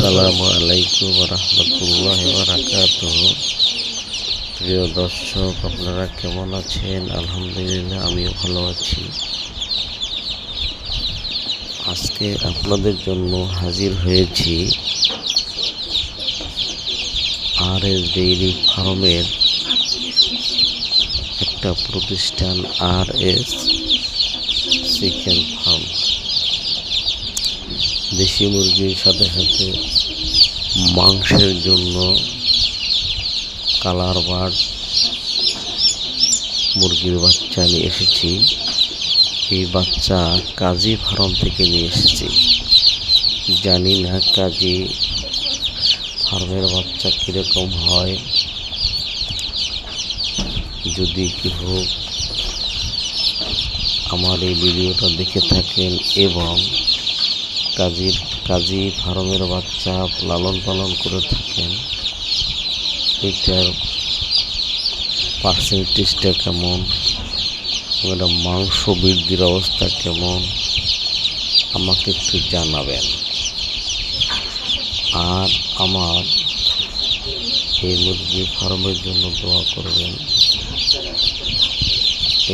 আসসালামু আলাইকুম ওয়া রাহমাতুল্লাহি ওয়া বারাকাতুহু। প্রিয় দর্শক, আপনারা কেমন আছেন? আলহামদুলিল্লাহ, আমিও ভালো আছি। আজকে আপনাদের জন্য হাজির হয়েছি RS ডেইরি ফার্মের একটা প্রতিষ্ঠান, RS চিকেন ফার্ম। দেশি মুরগির সাথে সাথে মাংসের জন্য কালার বার্ড মুরগির বাচ্চা নিয়ে এসেছি। এই বাচ্চা কাজী ফার্ম থেকে নিয়ে এসেছি। জানি না কাজী ফার্মের বাচ্চা কীরকম হয়। যদি কেউ আমার এই ভিডিওটা দেখে থাকেন এবং কাজী ফার্মের বাচ্চা লালন পালন করে থাকেন, এটার পার্সেন্টেজটা কেমন, এটা মাংস বৃদ্ধির অবস্থা কেমন, আমাকে একটু জানাবেন। আর আমার এই মুরগি ফার্মের জন্য দোয়া করবেন।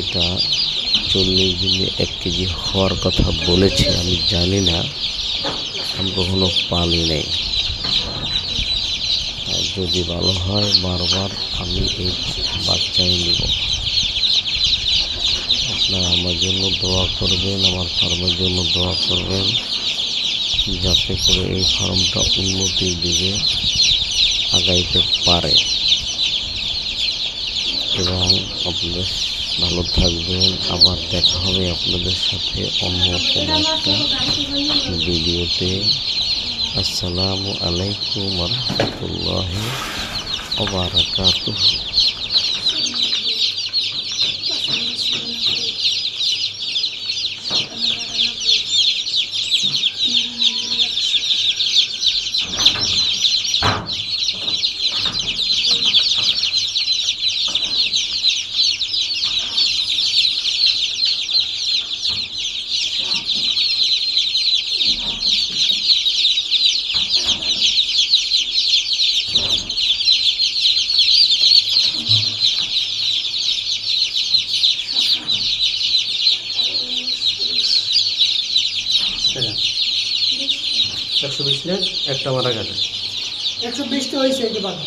এটা 40 দিনে 1 কেজি হওয়ার কথা বলেছে। আমি জানি না, আমি কখনো পালি নেই। যদি ভালো হয় বারবার আমি এই বাচ্চাই নিব। আপনারা আমার জন্য দোয়া করবেন, আমার ফার্মের জন্য দোয়া করবেন, যাতে করে এই ফার্মটা উন্নতির দিকে আগাইতে পারে। এবং আপনাদের ভালো থাকবেন। আবার দেখা হবে আপনাদের সাথে অন্য কোনো একটা ভিডিওতে। আসসালামু আলাইকুম ওয়া রাহমাতুল্লাহি ওয়া বারাকাতুহু। টাকা 120 না একটা মারা গেছে 120টা হয়েছে এই যে বাঘ